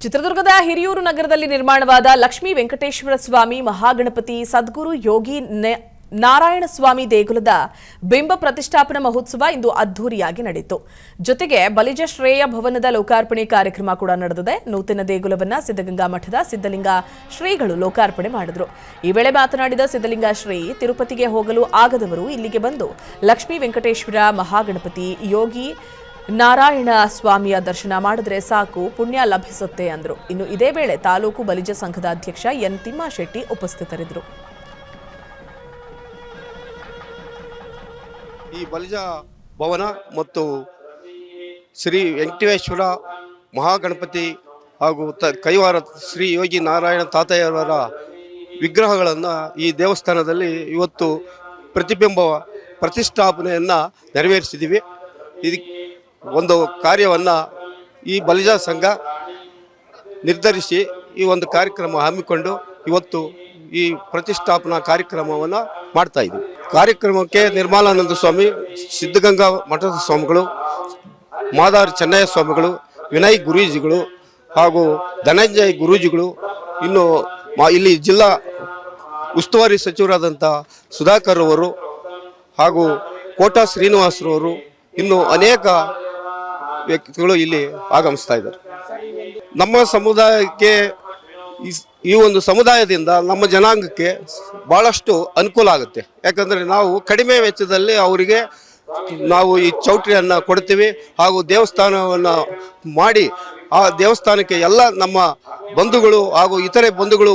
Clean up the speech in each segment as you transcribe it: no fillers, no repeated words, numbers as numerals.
ಚಿತ್ರದುರ್ಗದ ಹಿರಿಯೂರು ನಗರದಲ್ಲಿ ನಿರ್ಮಾಣವಾದ ಲಕ್ಷ್ಮೀ ವೆಂಕಟೇಶ್ವರ ಸ್ವಾಮಿ ಮಹಾಗಣಪತಿ ಸದ್ಗುರು ಯೋಗಿ ನಾರಾಯಣ ಸ್ವಾಮಿ ದೇಗುಲದ ಬಿಂಬ ಪ್ರತಿಷ್ಠಾಪನಾ ಮಹೋತ್ಸವ ಇಂದು ಅದ್ದೂರಿಯಾಗಿ ನಡೆಯಿತು. ಜೊತೆಗೆ ಬಲಿಜ ಶ್ರೇಯ ಭವನದ ಲೋಕಾರ್ಪಣೆ ಕಾರ್ಯಕ್ರಮ ಕೂಡ ನಡೆದಿದೆ. ನೂತನ ದೇಗುಲವನ್ನು ಸಿದ್ಧಗಂಗಾ ಮಠದ ಸಿದ್ಧಲಿಂಗ ಶ್ರೀಗಳು ಲೋಕಾರ್ಪಣೆ ಮಾಡಿದರು. ಈ ವೇಳೆ ಮಾತನಾಡಿದ ಸಿದ್ಧಲಿಂಗ ಶ್ರೀ, ತಿರುಪತಿಗೆ ಹೋಗಲು ಆಗದವರು ಇಲ್ಲಿಗೆ ಬಂದು ಲಕ್ಷ್ಮೀ ವೆಂಕಟೇಶ್ವರ ಮಹಾಗಣಪತಿ ಯೋಗಿ ನಾರಾಯಣ ಸ್ವಾಮಿಯ ದರ್ಶನ ಮಾಡಿದ್ರೆ ಸಾಕು, ಪುಣ್ಯ ಲಭಿಸುತ್ತೆ ಅಂದರು. ಇನ್ನು ಇದೇ ವೇಳೆ ತಾಲೂಕು ಬಲಿಜ ಸಂಘದ ಅಧ್ಯಕ್ಷ ಎನ್ ತಿಮ್ಮಾಶೆಟ್ಟಿ ಉಪಸ್ಥಿತರಿದ್ದರು. ಈ ಬಲಿಜ ಭವನ ಮತ್ತು ಶ್ರೀ ವೆಂಕಟೇಶ್ವರ ಮಹಾಗಣಪತಿ ಹಾಗೂ ಕೈವಾರ ಶ್ರೀ ಯೋಗಿ ನಾರಾಯಣ ತಾತಯ್ಯವರ ವಿಗ್ರಹಗಳನ್ನು ಈ ದೇವಸ್ಥಾನದಲ್ಲಿ ಇವತ್ತು ಪ್ರತಿಷ್ಠಾಪನೆಯನ್ನು ನೆರವೇರಿಸಿದ್ದೀವಿ. ಇದಕ್ಕೆ ಒಂದು ಕಾರ್ಯವನ್ನು ಈ ಬಲಿಜ ಸಂಘ ನಿರ್ಧರಿಸಿ ಈ ಒಂದು ಕಾರ್ಯಕ್ರಮ ಹಮ್ಮಿಕೊಂಡು ಇವತ್ತು ಈ ಪ್ರತಿಷ್ಠಾಪನಾ ಕಾರ್ಯಕ್ರಮವನ್ನು ಮಾಡ್ತಾ ಇದ್ದೀವಿ. ಕಾರ್ಯಕ್ರಮಕ್ಕೆ ನಿರ್ಮಲಾನಂದ ಸ್ವಾಮಿ, ಸಿದ್ಧಗಂಗಾ ಮಠದ ಸ್ವಾಮಿಗಳು, ಮಾದಾರ ಚೆನ್ನಯ್ಯ ಸ್ವಾಮಿಗಳು, ವಿನಯ್ ಗುರೂಜಿಗಳು ಹಾಗೂ ಧನಂಜಯ ಗುರೂಜಿಗಳು, ಇನ್ನು ಇಲ್ಲಿ ಜಿಲ್ಲಾ ಉಸ್ತುವಾರಿ ಸಚಿವರಾದಂಥ ಸುಧಾಕರ್ ಅವರು ಹಾಗೂ ಕೋಟಾ ಶ್ರೀನಿವಾಸರವರು, ಇನ್ನು ಅನೇಕ ವ್ಯಕ್ತಿಗಳು ಇಲ್ಲಿ ಆಗಮಿಸ್ತಾ ಇದ್ದಾರೆ. ನಮ್ಮ ಸಮುದಾಯಕ್ಕೆ ಈ ಒಂದು ಸಮುದಾಯದಿಂದ ನಮ್ಮ ಜನಾಂಗಕ್ಕೆ ಭಾಳಷ್ಟು ಅನುಕೂಲ ಆಗುತ್ತೆ. ಯಾಕಂದರೆ ನಾವು ಕಡಿಮೆ ವೆಚ್ಚದಲ್ಲಿ ಅವರಿಗೆ ನಾವು ಈ ಚೌಟ್ರಿಯನ್ನು ಕೊಡ್ತೀವಿ ಹಾಗೂ ದೇವಸ್ಥಾನವನ್ನು ಮಾಡಿ ಆ ದೇವಸ್ಥಾನಕ್ಕೆ ಎಲ್ಲ ನಮ್ಮ ಬಂಧುಗಳು ಹಾಗೂ ಇತರೆ ಬಂಧುಗಳು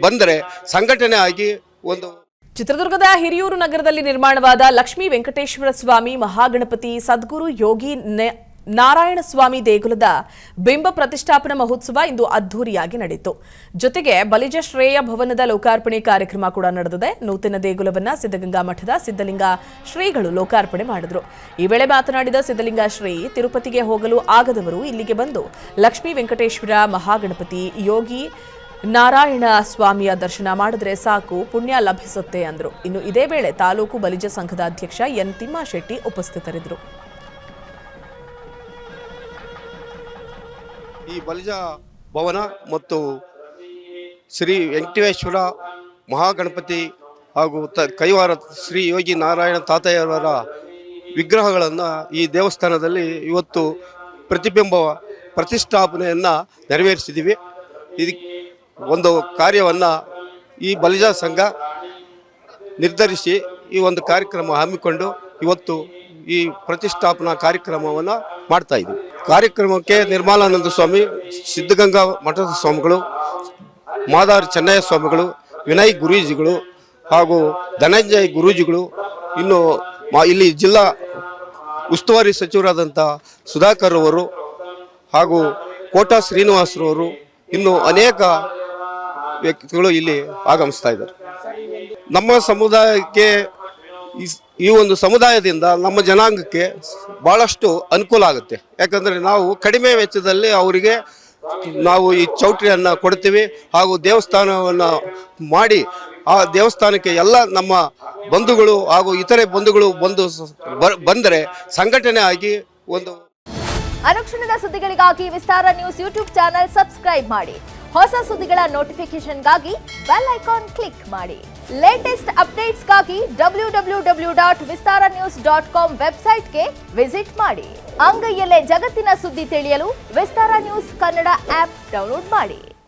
ಬಂದರೆ ಸಂಘಟನೆ ಆಗಿ ಒಂದು. ಚಿತ್ರದುರ್ಗದ ಹಿರಿಯೂರು ನಗರದಲ್ಲಿ ನಿರ್ಮಾಣವಾದ ಲಕ್ಷ್ಮೀ ವೆಂಕಟೇಶ್ವರ ಸ್ವಾಮಿ ಮಹಾಗಣಪತಿ ಸದ್ಗುರು ಯೋಗಿ ನಾರಾಯಣ ಸ್ವಾಮಿ ದೇಗುಲದ ಬಿಂಬ ಪ್ರತಿಷ್ಠಾಪನಾ ಮಹೋತ್ಸವ ಇಂದು ಅದ್ದೂರಿಯಾಗಿ ನಡೆಯಿತು. ಜೊತೆಗೆ ಬಲಿಜ ಶ್ರೇಯ ಭವನದ ಲೋಕಾರ್ಪಣೆ ಕಾರ್ಯಕ್ರಮ ಕೂಡ ನಡೆದಿದೆ. ನೂತನ ದೇಗುಲವನ್ನು ಸಿದ್ಧಗಂಗಾ ಮಠದ ಸಿದ್ಧಲಿಂಗ ಶ್ರೀಗಳು ಲೋಕಾರ್ಪಣೆ ಮಾಡಿದರು. ಈ ವೇಳೆ ಮಾತನಾಡಿದ ಸಿದ್ಧಲಿಂಗ ಶ್ರೀ, ತಿರುಪತಿಗೆ ಹೋಗಲು ಆಗದವರು ಇಲ್ಲಿಗೆ ಬಂದು ಲಕ್ಷ್ಮೀ ವೆಂಕಟೇಶ್ವರ ಮಹಾಗಣಪತಿ ಯೋಗಿ ನಾರಾಯಣ ಸ್ವಾಮಿಯ ದರ್ಶನ ಮಾಡಿದ್ರೆ ಸಾಕು, ಪುಣ್ಯ ಲಭಿಸುತ್ತೆ ಅಂದರು. ಇನ್ನು ಇದೇ ವೇಳೆ ತಾಲೂಕು ಬಲಿಜ ಸಂಘದ ಅಧ್ಯಕ್ಷ ಎನ್ ತಿಮ್ಮಾಶೆಟ್ಟಿ ಉಪಸ್ಥಿತರಿದ್ದರು. ಈ ಬಲಿಜ ಭವನ ಮತ್ತು ಶ್ರೀ ವೆಂಕಟೇಶ್ವರ ಮಹಾಗಣಪತಿ ಹಾಗೂ ಕೈವಾರ ಶ್ರೀ ಯೋಗಿ ನಾರಾಯಣ ತಾತಯ್ಯವರ ವಿಗ್ರಹಗಳನ್ನು ಈ ದೇವಸ್ಥಾನದಲ್ಲಿ ಇವತ್ತು ಪ್ರತಿಷ್ಠಾಪನೆಯನ್ನು ನೆರವೇರಿಸಿದ್ದೀವಿ. ಇದಕ್ಕೆ ಒಂದು ಕಾರ್ಯವನ್ನು ಈ ಬಲಿಜ ಸಂಘ ನಿರ್ಧರಿಸಿ ಈ ಒಂದು ಕಾರ್ಯಕ್ರಮ ಹಮ್ಮಿಕೊಂಡು ಇವತ್ತು ಈ ಪ್ರತಿಷ್ಠಾಪನಾ ಕಾರ್ಯಕ್ರಮವನ್ನು ಮಾಡ್ತಾ ಇದ್ದೀವಿ. ಕಾರ್ಯಕ್ರಮಕ್ಕೆ ನಿರ್ಮಲಾನಂದ ಸ್ವಾಮಿ, ಸಿದ್ಧಗಂಗಾ ಮಠದ ಸ್ವಾಮಿಗಳು, ಮಾದಾರ ಚೆನ್ನಯ್ಯ ಸ್ವಾಮಿಗಳು, ವಿನಯ್ ಗುರೂಜಿಗಳು ಹಾಗೂ ಧನಂಜಯ ಗುರೂಜಿಗಳು, ಇನ್ನು ಇಲ್ಲಿ ಜಿಲ್ಲಾ ಉಸ್ತುವಾರಿ ಸಚಿವರಾದಂಥ ಸುಧಾಕರ್ ಅವರು ಹಾಗೂ ಕೋಟಾ ಶ್ರೀನಿವಾಸರವರು, ಇನ್ನು ಅನೇಕ ವ್ಯಕ್ತಿಗಳು ಇಲ್ಲಿ ಆಗಮಿಸ್ತಾ ಇದ್ದಾರೆ. ನಮ್ಮ ಸಮುದಾಯಕ್ಕೆ ಈ ಒಂದು ಸಮುದಾಯದಿಂದ ನಮ್ಮ ಜನಾಂಗಕ್ಕೆ ಭಾಳಷ್ಟು ಅನುಕೂಲ ಆಗುತ್ತೆ. ಯಾಕಂದರೆ ನಾವು ಕಡಿಮೆ ವೆಚ್ಚದಲ್ಲಿ ಅವರಿಗೆ ನಾವು ಈ ಚೌಟ್ರಿಯನ್ನು ಕೊಡ್ತೀವಿ ಹಾಗೂ ದೇವಸ್ಥಾನವನ್ನು ಮಾಡಿ ಆ ದೇವಸ್ಥಾನಕ್ಕೆ ಎಲ್ಲ ನಮ್ಮ ಬಂಧುಗಳು ಹಾಗೂ ಇತರೆ ಬಂಧುಗಳು ಬಂದರೆ ಸಂಘಟನೆ ಆಗಿ ಒಂದು. ಅನುಕ್ಷಣದ ಸುದ್ದಿಗಳಿಗಾಗಿ ವಿಸ್ತಾರ ನ್ಯೂಸ್ ಯೂಟ್ಯೂಬ್ ಚಾನೆಲ್ ಸಬ್ಸ್ಕ್ರೈಬ್ ಮಾಡಿ. ಹೊಸ ಸುದ್ದಿಗಳ ನೋಟಿಫಿಕೇಶನ್ಗಾಗಿ ಬೆಲ್ ಐಕಾನ್ ಕ್ಲಿಕ್ ಮಾಡಿ. ಲೇಟೆಸ್ಟ್ ಅಪ್ಡೇಟ್ಸ್ಗಾಗಿ www.vistaranews.com ವೆಬ್ಸೈಟ್ಗೆ ವಿಸಿಟ್ ಮಾಡಿ. ಅಂಗೈಯಲ್ಲೇ ಜಗತ್ತಿನ ಸುದ್ದಿ ತಿಳಿಯಲು ವಿಸ್ತಾರ ನ್ಯೂಸ್ ಕನ್ನಡ ಆಪ್ ಡೌನ್ಲೋಡ್ ಮಾಡಿ.